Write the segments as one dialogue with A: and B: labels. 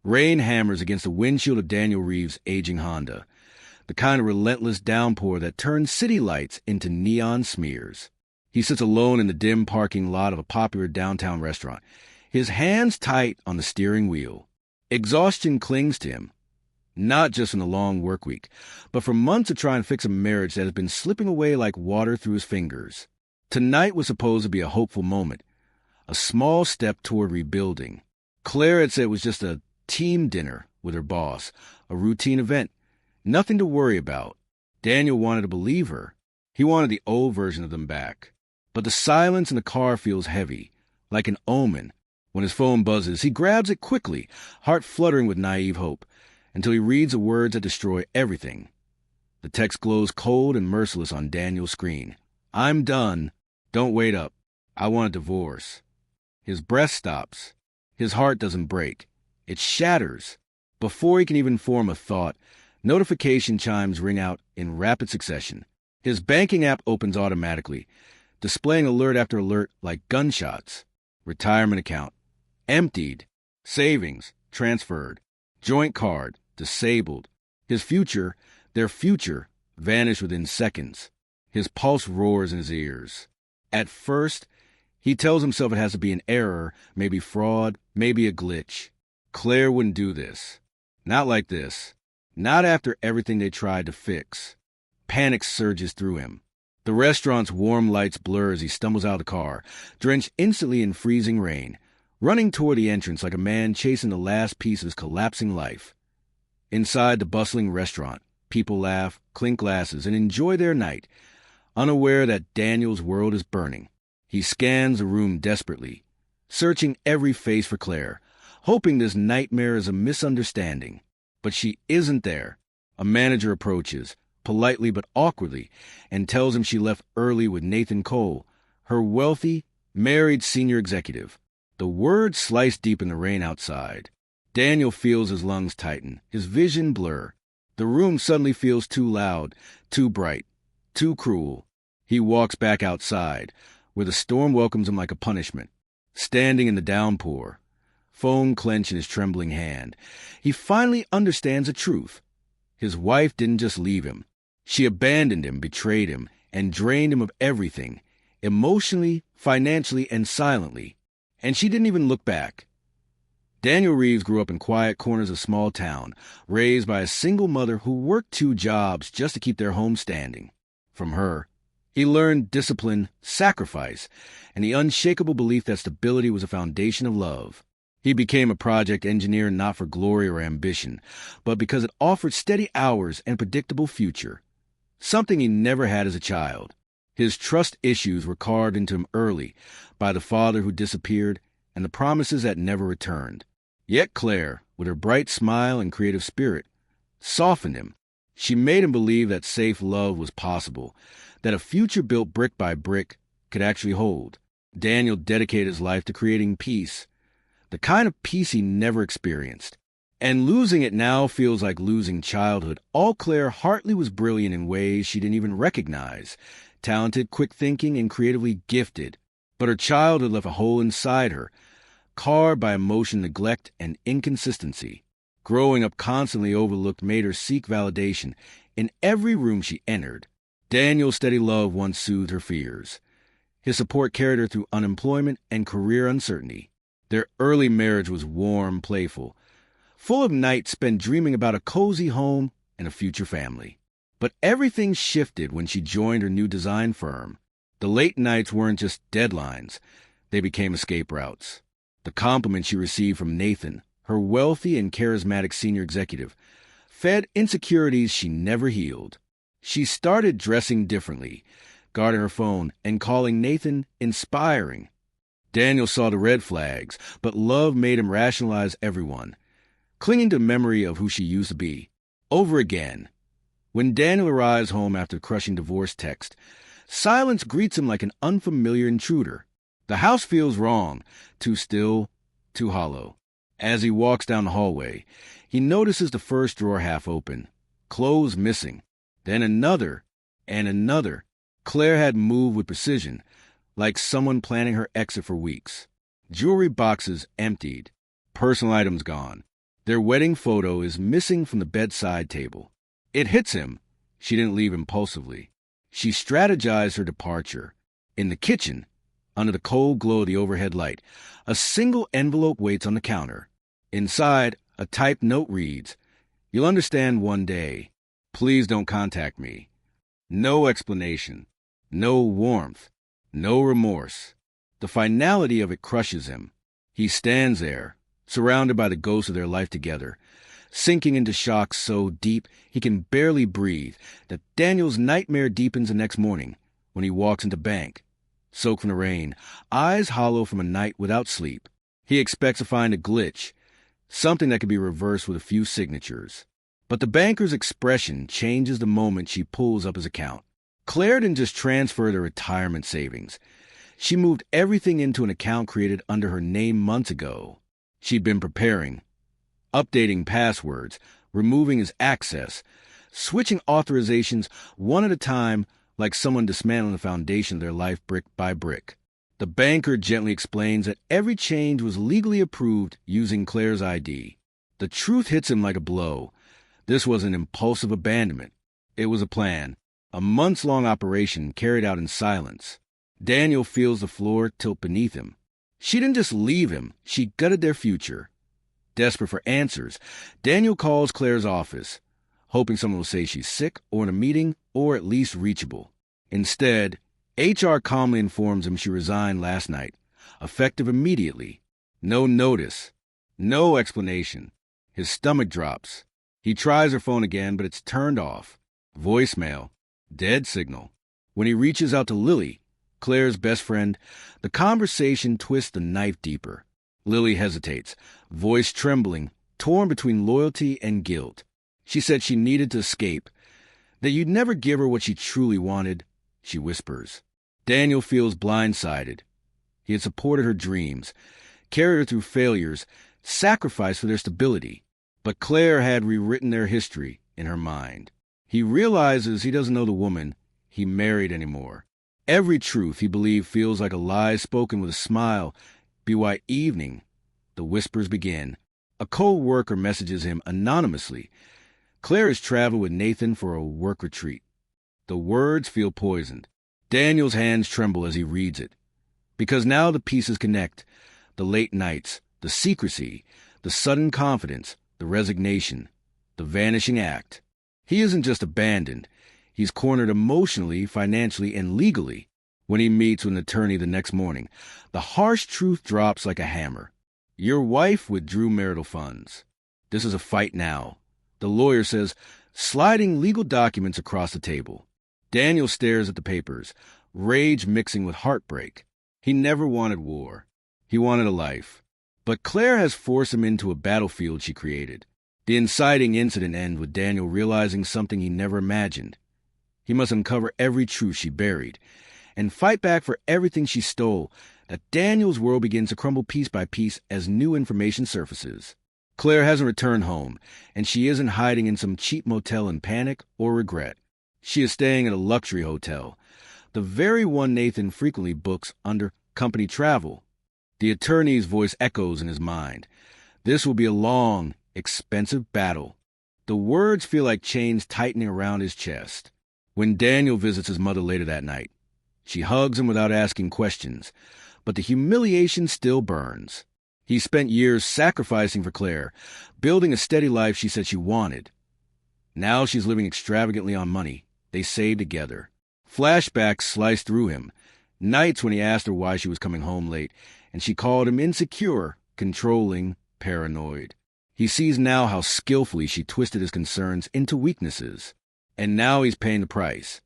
A: Rain hammers against the windshield of Daniel Reeves' aging Honda, the kind of relentless downpour that turns city lights into neon smears. He sits alone in the dim parking lot of a popular downtown restaurant, his hands tight on the steering wheel. Exhaustion clings to him, not just from the long work week, but from months of trying to fix a marriage that has been slipping away like water through his fingers. Tonight was supposed to be a hopeful moment, a small step toward rebuilding. Claire had said it was just a team dinner with her boss, a routine event, nothing to worry about. Daniel wanted to believe her. He wanted the old version of them back. But the silence in the car feels heavy, like an omen. When his phone buzzes, he grabs it quickly, heart fluttering with naive hope, until he reads the words that destroy everything. The text glows cold and merciless on Daniel's screen. "I'm done. Don't wait up. I want a divorce." His breath stops. His heart doesn't break. It shatters. Before he can even form a thought, notification chimes ring out in rapid succession. His banking app opens automatically, displaying alert after alert like gunshots. Retirement account. Emptied. Savings. Transferred. Joint card. Disabled. His future, their future, vanished within seconds. His pulse roars in his ears. At first, he tells himself it has to be an error, maybe fraud, maybe a glitch. Claire wouldn't do this. Not like this. Not after everything they tried to fix. Panic surges through him. The restaurant's warm lights blur as he stumbles out of the car, drenched instantly in freezing rain, running toward the entrance like a man chasing the last piece of his collapsing life. Inside the bustling restaurant, people laugh, clink glasses, and enjoy their night, unaware that Daniel's world is burning. He scans the room desperately, searching every face for Claire, hoping this nightmare is a misunderstanding. But she isn't there. A manager approaches, politely but awkwardly, and tells him she left early with Nathan Cole, her wealthy, married senior executive. The words slice deep in the rain outside. Daniel feels his lungs tighten, his vision blur. The room suddenly feels too loud, too bright, too cruel. He walks back outside, where the storm welcomes him like a punishment. Standing in the downpour, phone clenched in his trembling hand, he finally understands the truth. His wife didn't just leave him. She abandoned him, betrayed him, and drained him of everything, emotionally, financially, and silently. And she didn't even look back. Daniel Reeves grew up in quiet corners of a small town, raised by a single mother who worked 2 jobs just to keep their home standing. From her, he learned discipline, sacrifice, and the unshakable belief that stability was a foundation of love. He became a project engineer not for glory or ambition, but because it offered steady hours and a predictable future. Something he never had as a child. His trust issues were carved into him early by the father who disappeared and the promises that never returned. Yet Claire, with her bright smile and creative spirit, softened him. She made him believe that safe love was possible, that a future built brick by brick could actually hold. Daniel dedicated his life to creating peace, the kind of peace he never experienced. And losing it now feels like losing childhood. All Claire Hartley was brilliant in ways she didn't even recognize, talented, quick-thinking, and creatively gifted. But her childhood left a hole inside her, carved by emotion, neglect, and inconsistency. Growing up constantly overlooked made her seek validation in every room she entered. Daniel's steady love once soothed her fears. His support carried her through unemployment and career uncertainty. Their early marriage was warm, playful, full of nights spent dreaming about a cozy home and a future family. But everything shifted when she joined her new design firm. The late nights weren't just deadlines. They became escape routes. The compliments she received from Nathan, her wealthy and charismatic senior executive, fed insecurities she never healed. She started dressing differently, guarding her phone, and calling Nathan inspiring. Daniel saw the red flags, but love made him rationalize everyone, clinging to memory of who she used to be. Over again. When Daniel arrives home after the crushing divorce text, silence greets him like an unfamiliar intruder. The house feels wrong, too still, too hollow. As he walks down the hallway, he notices the first drawer half open, clothes missing. Then another, and another. Claire had moved with precision, like someone planning her exit for weeks. Jewelry boxes emptied, personal items gone. Their wedding photo is missing from the bedside table. It hits him. She didn't leave impulsively. She strategized her departure. In the kitchen, under the cold glow of the overhead light, a single envelope waits on the counter. Inside, a typed note reads, "You'll understand one day. Please don't contact me." No explanation. No warmth. No remorse. The finality of it crushes him. He stands there, surrounded by the ghosts of their life together, sinking into shock so deep he can barely breathe that Daniel's nightmare deepens the next morning when he walks into bank, soaked from the rain, eyes hollow from a night without sleep. He expects to find a glitch, something that can be reversed with a few signatures. But the banker's expression changes the moment she pulls up his account. Claire didn't just transfer their retirement savings. She moved everything into an account created under her name months ago. She'd been preparing, updating passwords, removing his access, switching authorizations one at a time like someone dismantling the foundation of their life brick by brick. The banker gently explains that every change was legally approved using Claire's ID. The truth hits him like a blow. This was an impulsive abandonment. It was a plan, a months-long operation carried out in silence. Daniel feels the floor tilt beneath him. She didn't just leave him, she gutted their future. Desperate for answers, Daniel calls Claire's office, hoping someone will say she's sick or in a meeting or at least reachable. Instead, HR calmly informs him she resigned last night, effective immediately. No notice, no explanation. His stomach drops. He tries her phone again, but it's turned off. Voicemail. Dead signal. When he reaches out to Lily, Claire's best friend, the conversation twists the knife deeper. Lily hesitates, voice trembling, torn between loyalty and guilt. She said she needed to escape, that you'd never give her what she truly wanted, she whispers. Daniel feels blindsided. He had supported her dreams, carried her through failures, sacrificed for their stability. But Claire had rewritten their history in her mind. He realizes he doesn't know the woman he married anymore. Every truth he believed feels like a lie spoken with a smile. "Be white evening." The whispers begin. A co-worker messages him anonymously. Claire has traveled with Nathan for a work retreat. The words feel poisoned. Daniel's hands tremble as he reads it. Because now the pieces connect. The late nights, the secrecy, the sudden confidence, the resignation, the vanishing act. He isn't just abandoned. He's cornered emotionally, financially, and legally. When he meets with an attorney the next morning, the harsh truth drops like a hammer. Your wife withdrew marital funds. This is a fight now. The lawyer says, sliding legal documents across the table. Daniel stares at the papers, rage mixing with heartbreak. He never wanted war. He wanted a life. But Claire has forced him into a battlefield she created. The inciting incident ends with Daniel realizing something he never imagined. He must uncover every truth she buried and fight back for everything she stole, that Daniel's world begins to crumble piece by piece as new information surfaces. Claire hasn't returned home, and she isn't hiding in some cheap motel in panic or regret. She is staying at a luxury hotel, the very one Nathan frequently books under company travel. The attorney's voice echoes in his mind. This will be a long, expensive battle. The words feel like chains tightening around his chest. When Daniel visits his mother later that night, she hugs him without asking questions, but the humiliation still burns. He spent years sacrificing for Claire, building a steady life she said she wanted. Now she's living extravagantly on money they saved together. Flashbacks sliced through him. Nights when he asked her why she was coming home late, and she called him insecure, controlling, paranoid. He sees now how skillfully she twisted his concerns into weaknesses. And now he's paying the price.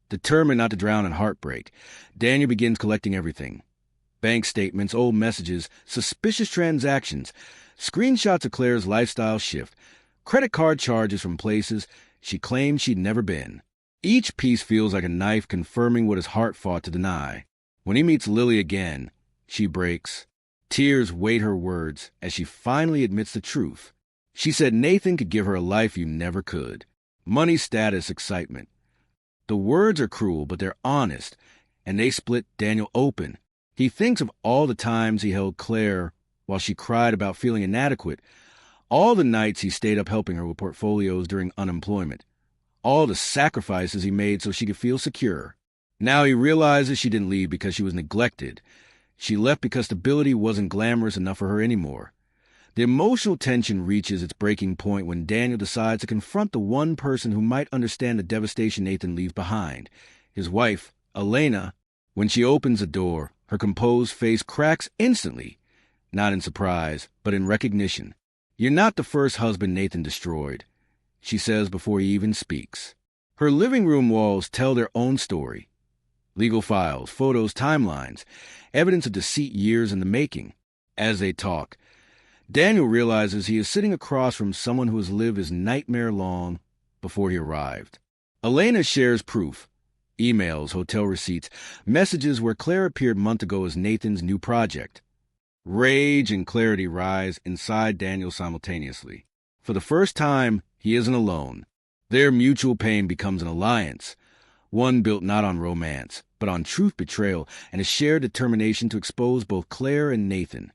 A: Determined not to drown in heartbreak, Daniel begins collecting everything. Bank statements, old messages, suspicious transactions, screenshots of Claire's lifestyle shift, credit card charges from places she claimed she'd never been. Each piece feels like a knife confirming what his heart fought to deny. When he meets Lily again, she breaks. Tears weight her words as she finally admits the truth. She said Nathan could give her a life you never could. Money, status, excitement. The words are cruel, but they're honest, and they split Daniel open. He thinks of all the times he held Claire while she cried about feeling inadequate, All the nights he stayed up helping her with portfolios during unemployment. All the sacrifices he made so she could feel secure. Now he realizes she didn't leave because she was neglected. She left because stability wasn't glamorous enough for her anymore. The emotional tension reaches its breaking point when Daniel decides to confront the one person who might understand the devastation Nathan leaves behind, his wife, Elena. When she opens the door, her composed face cracks instantly, not in surprise, but in recognition. "You're not the first husband Nathan destroyed," she says before he even speaks. Her living room walls tell their own story. Legal files, photos, timelines, evidence of deceit years in the making. As they talk, Daniel realizes he is sitting across from someone who has lived his nightmare long before he arrived. Elena shares proof. Emails, hotel receipts, messages where Claire appeared months ago as Nathan's new project. Rage and clarity rise inside Daniel simultaneously. For the first time, he isn't alone. Their mutual pain becomes an alliance, one built not on romance, but on truth, betrayal, and a shared determination to expose both Claire and Nathan.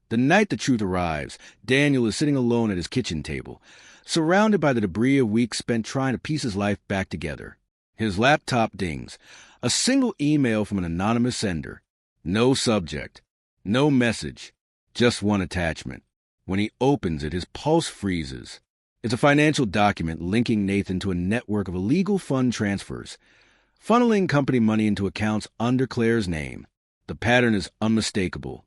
A: The night the truth arrives, Daniel is sitting alone at his kitchen table, surrounded by the debris of weeks spent trying to piece his life back together. His laptop dings. A single email from an anonymous sender. No subject. No message. Just one attachment. When he opens it, his pulse freezes. It's a financial document linking Nathan to a network of illegal fund transfers, funneling company money into accounts under Claire's name. The pattern is unmistakable.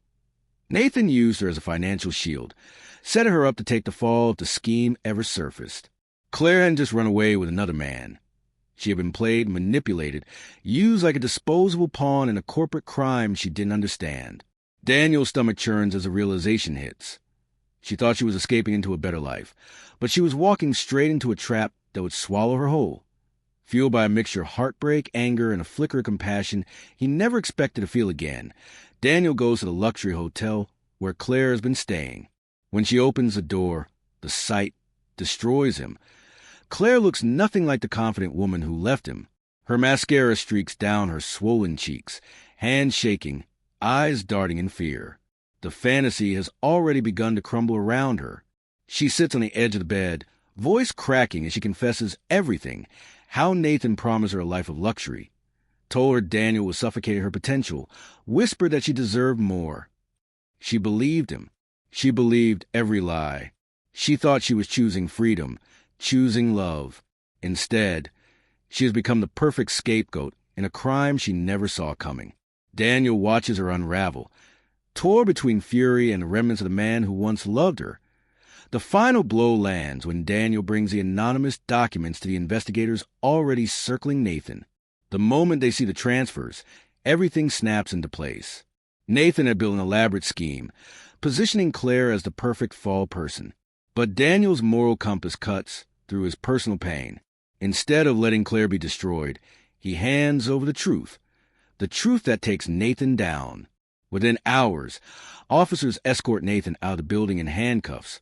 A: Nathan used her as a financial shield, set her up to take the fall if the scheme ever surfaced. Claire hadn't just run away with another man. She had been played, manipulated, used like a disposable pawn in a corporate crime she didn't understand. Daniel's stomach churns as the realization hits. She thought she was escaping into a better life, but she was walking straight into a trap that would swallow her whole. Fueled by a mixture of heartbreak, anger, and a flicker of compassion he never expected to feel again, Daniel goes to the luxury hotel where Claire has been staying. When she opens the door, the sight destroys him. Claire looks nothing like the confident woman who left him. Her mascara streaks down her swollen cheeks, hands shaking, eyes darting in fear. The fantasy has already begun to crumble around her. She sits on the edge of the bed, voice cracking as she confesses everything, how Nathan promised her a life of luxury, told her Daniel was suffocating her potential, whispered that she deserved more. She believed him. She believed every lie. She thought she was choosing freedom, choosing love. Instead, she has become the perfect scapegoat in a crime she never saw coming. Daniel watches her unravel, tore between fury and the remnants of the man who once loved her. The final blow lands when Daniel brings the anonymous documents to the investigators already circling Nathan. The moment they see the transfers, everything snaps into place. Nathan had built an elaborate scheme, positioning Claire as the perfect fall person. But Daniel's moral compass cuts through his personal pain. Instead of letting Claire be destroyed, he hands over the truth that takes Nathan down. Within hours, officers escort Nathan out of the building in handcuffs,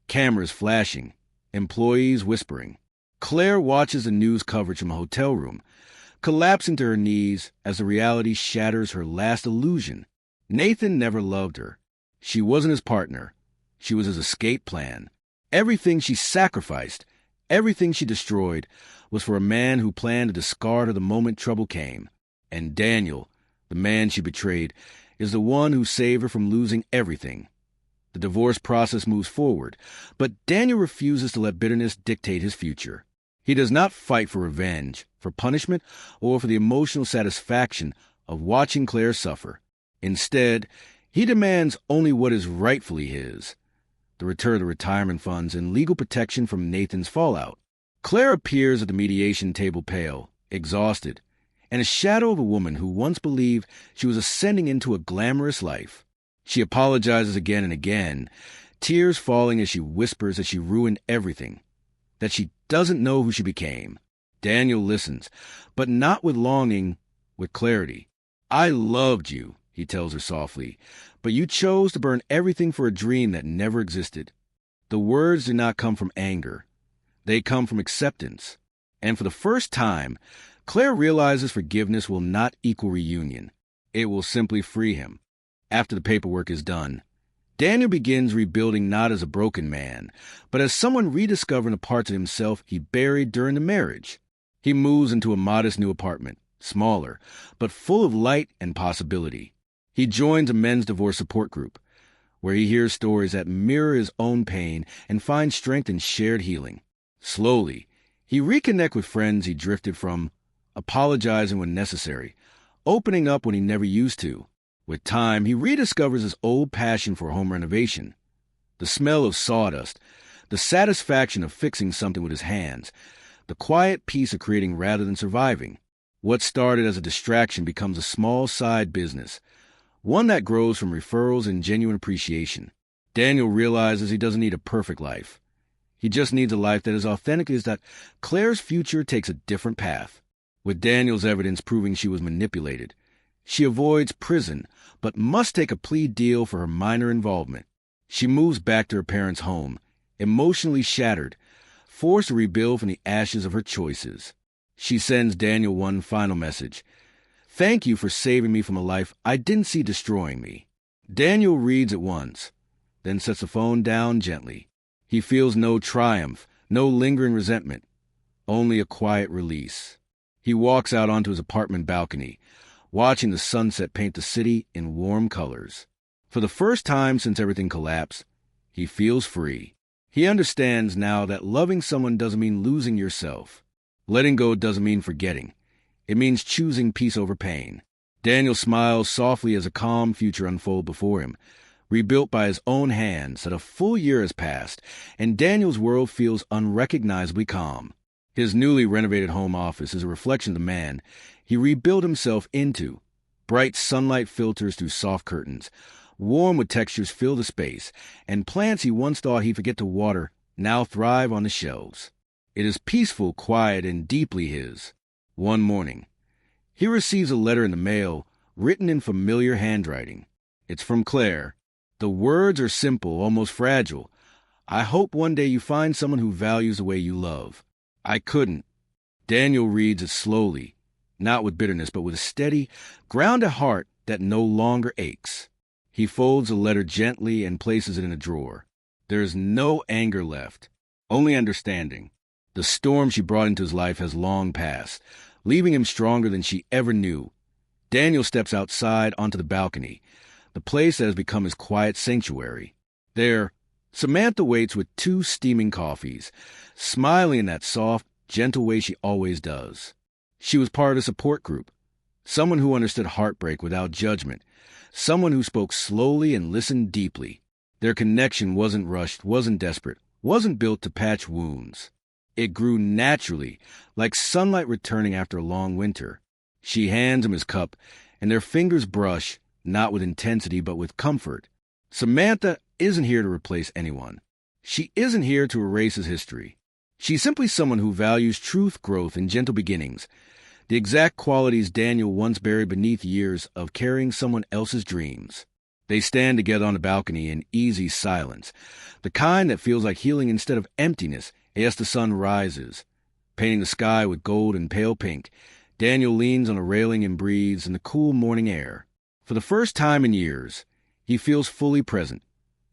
A: cameras flashing, employees whispering. Claire watches the news coverage from a hotel room, collapsing to her knees as the reality shatters her last illusion. Nathan never loved her. She wasn't his partner. She was his escape plan. Everything she sacrificed, everything she destroyed, was for a man who planned to discard her the moment trouble came. And Daniel, the man she betrayed, is the one who saved her from losing everything. The divorce process moves forward, but Daniel refuses to let bitterness dictate his future. He does not fight for revenge, for punishment, or for the emotional satisfaction of watching Claire suffer. Instead, he demands only what is rightfully his: the return of retirement funds and legal protection from Nathan's fallout. Claire appears at the mediation table pale, exhausted, and a shadow of a woman who once believed she was ascending into a glamorous life. She apologizes again and again, tears falling as she whispers that she ruined everything, that she doesn't know who she became. Daniel listens, but not with longing, with clarity. "I loved you," he tells her softly, "but you chose to burn everything for a dream that never existed." The words do not come from anger. They come from acceptance. And for the first time, Claire realizes forgiveness will not equal reunion. It will simply free him. After the paperwork is done, Daniel begins rebuilding not as a broken man, but as someone rediscovering the parts of himself he buried during the marriage. He moves into a modest new apartment, smaller, but full of light and possibility. He joins a men's divorce support group, where he hears stories that mirror his own pain and finds strength in shared healing. Slowly, he reconnects with friends he drifted from, apologizing when necessary, opening up when he never used to. With time, he rediscovers his old passion for home renovation. The smell of sawdust, the satisfaction of fixing something with his hands, the quiet peace of creating rather than surviving. What started as a distraction becomes a small side business, one that grows from referrals and genuine appreciation. Daniel realizes he doesn't need a perfect life. He just needs a life that is authentic as that Claire's future takes a different path. With Daniel's evidence proving she was manipulated, she avoids prison, but must take a plea deal for her minor involvement. She moves back to her parents' home, emotionally shattered, forced to rebuild from the ashes of her choices. She sends Daniel one final message. "Thank you for saving me from a life I didn't see destroying me." Daniel reads it once, then sets the phone down gently. He feels no triumph, no lingering resentment, only a quiet release. He walks out onto his apartment balcony, watching the sunset paint the city in warm colors. For the first time since everything collapsed, he feels free. He understands now that loving someone doesn't mean losing yourself. Letting go doesn't mean forgetting. It means choosing peace over pain. Daniel smiles softly as a calm future unfolds before him, rebuilt by his own hands. That a full year has passed, and Daniel's world feels unrecognizably calm. His newly renovated home office is a reflection of the man he rebuilt himself into. Bright sunlight filters through soft curtains, warm with textures fill the space, and plants he once thought he'd forget to water now thrive on the shelves. It is peaceful, quiet, and deeply his. One morning, he receives a letter in the mail, written in familiar handwriting. It's from Claire. The words are simple, almost fragile. "I hope one day you find someone who values the way you love. I couldn't." Daniel reads it slowly, not with bitterness, but with a steady, grounded heart that no longer aches. He folds the letter gently and places it in a drawer. There is no anger left, only understanding. The storm she brought into his life has long passed, leaving him stronger than she ever knew. Daniel steps outside onto the balcony, the place that has become his quiet sanctuary. There, Samantha waits with 2 steaming coffees, smiling in that soft, gentle way she always does. She was part of the support group, someone who understood heartbreak without judgment, someone who spoke slowly and listened deeply. Their connection wasn't rushed, wasn't desperate, wasn't built to patch wounds. It grew naturally, like sunlight returning after a long winter. She hands him his cup, and their fingers brush, not with intensity but with comfort. Samantha isn't here to replace anyone. She isn't here to erase his history. She's simply someone who values truth, growth, and gentle beginnings, the exact qualities Daniel once buried beneath years of carrying someone else's dreams. They stand together on the balcony in easy silence, the kind that feels like healing instead of emptiness as the sun rises. Painting the sky with gold and pale pink, Daniel leans on a railing and breathes in the cool morning air. For the first time in years, he feels fully present,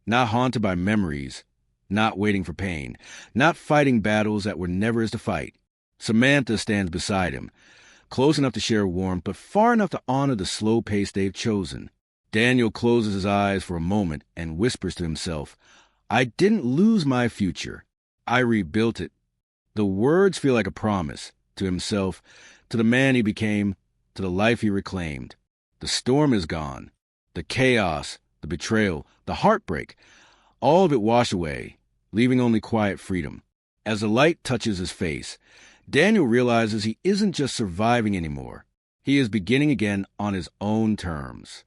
A: not haunted by memories, not waiting for pain, not fighting battles that were never his to fight. Samantha stands beside him, close enough to share warmth, but far enough to honor the slow pace they've chosen. Daniel closes his eyes for a moment and whispers to himself, "I didn't lose my future. I rebuilt it." The words feel like a promise, to himself, to the man he became, to the life he reclaimed. The storm is gone. The chaos, the betrayal, the heartbreak, all of it washed away, leaving only quiet freedom. As the light touches his face, Daniel realizes he isn't just surviving anymore. He is beginning again on his own terms.